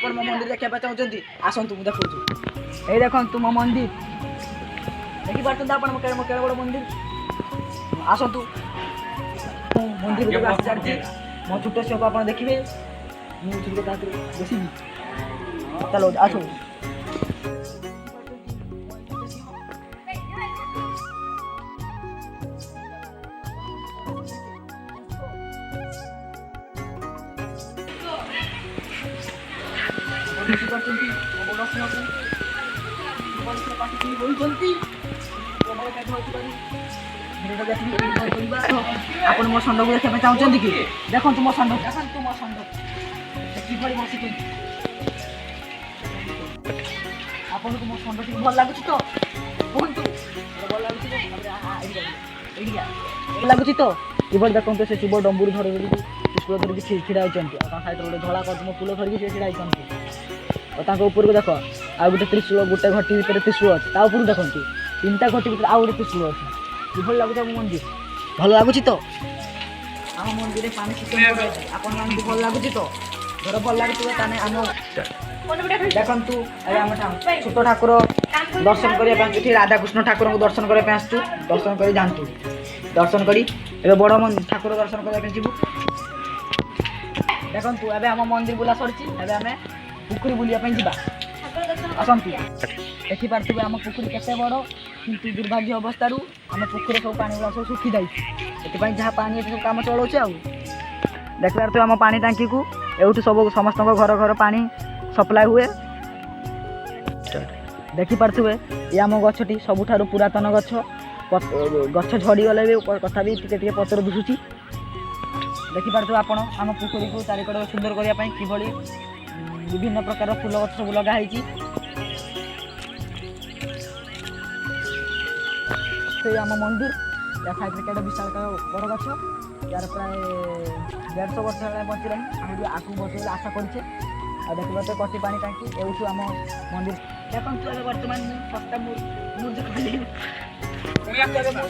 आपण मो मंदिर देखा चाहते आसतु मुझे देखु ये देखु मो मंदिर देखी पार्टी आप केड़ बड़ मंदिर आसतु मंदिर मो छोट छुआ को आप देखिए मुझे बस चलो आसो ଆପଣ ମୋ ଷଣ୍ଢକୁ ଦେଖିବା ପାଇଁ ଚାହୁଁଛନ୍ତି କି ଦେଖନ୍ତୁ ମୋ ଷଣ୍ଢ ଦେଖନ୍ତୁ ମୋ ଷଣ୍ଢ କିଭଳି ବସିଛନ୍ତି ଆପଣଙ୍କୁ ମୋ ଷଣ୍ଢ ଟିକେ ଭଲ ଲାଗୁଛି ତ କୁହନ୍ତୁ ଭଲ ଲାଗୁଛି ଲାଗୁଛି ତ କିଭଳି ଦେଖନ୍ତୁ ସେ ଶିବ ଡମ୍ବୁରୁ ଧରି ତ୍ରିଶୂଳ ଧରିକି ଛିଡ଼ା ହେଇଛନ୍ତି ଆଉ ତାଙ୍କ ସାଇଡ଼ରେ ଗୋଟେ ଧଳା କଦମ ଫୁଲ ଧରିକି ସେ ଛିଡ଼ା ହେଇଛନ୍ତି ଆଉ ତାଙ୍କ ଉପରକୁ ଦେଖ ଆଉ ଗୋଟେ ତ୍ରିଶୂଳ ଗୋଟେ ଘଟି ଭିତରେ ତ୍ରିଶୂଳ ଅଛି ତା ଉପରକୁ ଦେଖନ୍ତୁ ତିନିଟା ଘଟି ଭିତରେ ଆଉ ଗୋଟେ ତ୍ରିଶୂଳ ଅଛି କିଭଳି ଲାଗୁଛି ଆମ ମନ୍ଦିର ଭଲ ଲାଗୁଛି ତ ଆମ ମନ୍ଦିରରେ ପାଣି ସିଷ୍ଟମ କରାଯାଇଛି ଆପଣମାନଙ୍କୁ ଭଲ ଲାଗୁଛି ତ ଧର ଭଲ ଲାଗୁଥିବ ତାହେଲେ ଆମ ଦେଖନ୍ତୁ ଏବେ ଆମେ ଛୋଟ ଠାକୁର ଦର୍ଶନ କରିବା ପାଇଁ ଏଠି ରାଧାକୃଷ୍ଣ ଠାକୁରଙ୍କୁ ଦର୍ଶନ କରିବା ପାଇଁ ଆସୁଛୁ ଦର୍ଶନ କରି ଯାଆନ୍ତୁ ଦର୍ଶନ କରି ଏବେ ବଡ଼ ଠାକୁର ଦର୍ଶନ କରିବା ପାଇଁ ଯିବୁ ଦେଖନ୍ତୁ ଏବେ ଆମ ମନ୍ଦିର ବୁଲା ସରିଛି ଏବେ ଆମେ ପୋଖରୀ ବୁଲିବା ପାଇଁ ଯିବା ଆସନ୍ତୁ ଦେଖିପାରୁଥିବେ ଆମ ପୋଖରୀ କେତେ ବଡ଼ କିନ୍ତୁ ଦୁର୍ଭାଗ୍ୟ ଅବସ୍ଥାରୁ ଆମ ପୋଖରୀରେ ସବୁ ପାଣି ଗୁଡ଼ା ସବୁ ଶୁଖିଯାଇଛି ସେଥିପାଇଁ ଯାହା ପାଣି ଏଠି ସବୁ କାମ ଚଳାଉଛି ଆଉ ଦେଖିପାରୁଥିବେ ଆମ ପାଣି ଟାଙ୍କିକୁ ଏଇଠୁ ସବୁ ସମସ୍ତଙ୍କ ଘର ଘର ପାଣି ସପ୍ଲାଏ ହୁଏ ଦେଖିପାରୁଥିବେ ଏ ଆମ ଗଛଟି ସବୁଠାରୁ ପୁରାତନ ଗଛ ଗଛ ଝଡ଼ିଗଲେ ବି ତଥାପି ଟିକେ ଟିକେ ପତ୍ର ଦିଶୁଛି ଦେଖିପାରୁଥିବେ ଆପଣ ଆମ ପୋଖରୀକୁ ଚାରିକଡ଼ ସୁନ୍ଦର କରିବା ପାଇଁ କିଭଳି ବିଭିନ୍ନ ପ୍ରକାର ଫୁଲ ଗଛ ସବୁ ଲଗା ହେଇଛି ସେଇ ଆମ ମନ୍ଦିର ୟା ସାଇଡ଼ରେ କେଡ଼େ ବିଶାଳ ବଡ଼ ଗଛ यार प्राय 150 वर्ष बचिलानी आगे आगू बचे आशा करे आ देखा तो कटी पानी टाँकी एवं आम मंदिर देखो बर्तमान सस्ता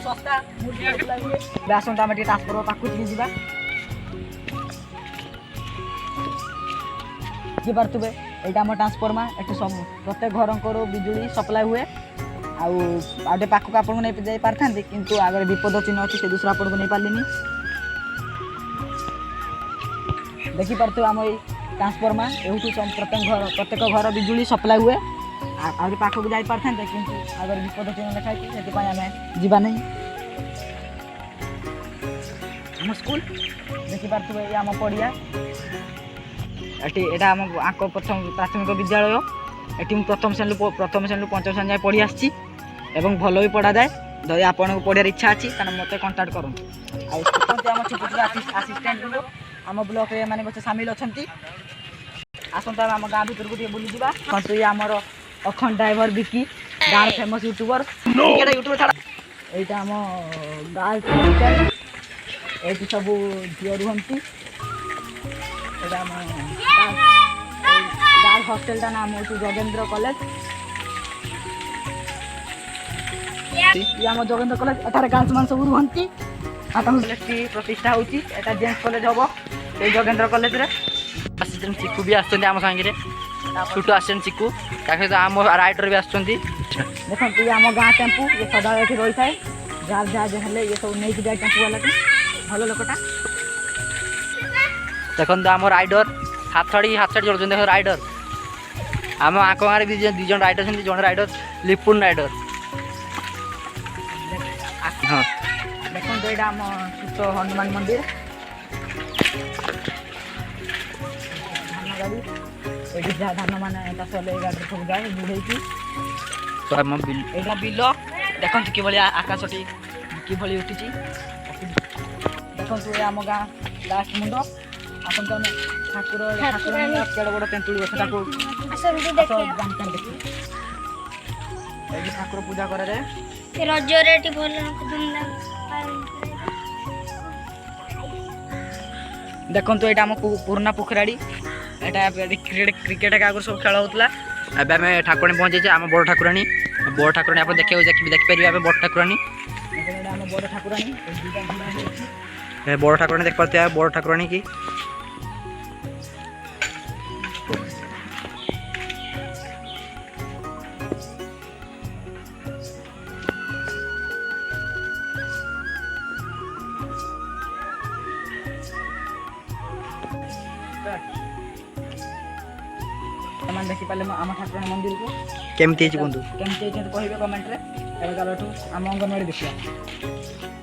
सस्ता आसत आम ट्रांसफर पाखु जा पारे यहाँ आम ट्रांसफर्मा ये सब प्रत्येक घर को बिजुली सप्लाय हुए आगे पाखक आपको नहीं जाई पारि था किंतु आगे विपद चिन्ह अच्छी से दूसरा आपको नहीं पार्ली देखी पारे आम ये ट्रांसफर्मा ये प्रत्येक घर बिजुली सप्लाय हुए आगे पाखक जाई पारि था किंतु आगे विपद चिन्ह लिखाई से आम जावा नहीं आम स्कूल देखी पारे ये आम पड़िया एटा आम आक प्रथम प्राथमिक विद्यालय ये प्रथम श्रेणी पंचम श्रेणी जाए पढ़ी आसी भल भी पढ़ा जाए जदि आपको पढ़ार इच्छा अच्छी मत कंटाक्ट करूँ आम छोट छोट आसीस्टेंट आम ब्लॉक मैंने बच्चे सामिल अच्छा आसत आम गाँ भर को बुली जा ये आमर अखंड ड्राइवर बिकी गाँव फेमस यूट्यूबर यहाँ आम गाँव ये सब झील रुहती गार्ल हॉस्टल का नाम हूँ जोगेंद्र कॉलेज ये आम जोगेंद्र कॉलेज एठार गर्ल्स मान सब रुहती कॉलेज की प्रतिष्ठा होती जेन्स कॉलेज हम ये जोगेंद्र कॉलेज रे असिस्टेंट चिकू भी आम सांगे छोटू असिस्टेंट चिकू सहित आम राइडर भी आसुँच देखो ये आम गाँ टेम्पू ये सदा ये रही है जार जहाँ हेल्ले ये सब नहीं जाए टेम्पू वाला भल लोकटा देखो आम राइडर हाथ छाड़ी चलते देख राइडर आम आक गाँव भी दीज राइडर जन राइडर लिपुन राइडर हाँ देखो यहाँ आम छुट हनुमान मंदिर धान गाड़ी ये धान मान चाष गाड़ी सब जाए बुढ़े यहाँ बिल देखो कि आकाशटी कि उठी देखो ये आम गाँ लास्ट मुंड आसत आम ठाकुर केड़ बड़ तेंतुड़ी गछ ठाकुर पूजा करे देखो ये आम पुराना पोखराड़ी यहाँ क्रिकेट आगे सब खेल होता एवं आम ठाकुराणी पहुँचे आम बड़ ठाकुराणी आप देखिपारे बड़ ठाकुराणी बड़ ठाकुराणी बड़ ठाकुराणी देख पाते बड़ ठाकुराणी की ଷ୍ଟାର୍ଟ। ସେମାନେ ଦେଖିପାରିଲେ ଆମ ଠାକୁରାଣୀ ମନ୍ଦିରକୁ କେମିତି ହେଇଛି ବନ୍ଧୁ? କେମିତି ହେଇଛନ୍ତି କହିବେ କମେଣ୍ଟରେ। ଏବେ ଚାଲଠୁ ଆମ ଅଙ୍ଗନବାଡ଼ି ଦେଖିବା।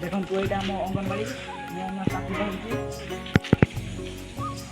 ଦେଖନ୍ତୁ ଏଇଟା ଆମ ଅଙ୍ଗନବାଡ଼ି, ସ୍ଥାପିତ ହେଇଛି।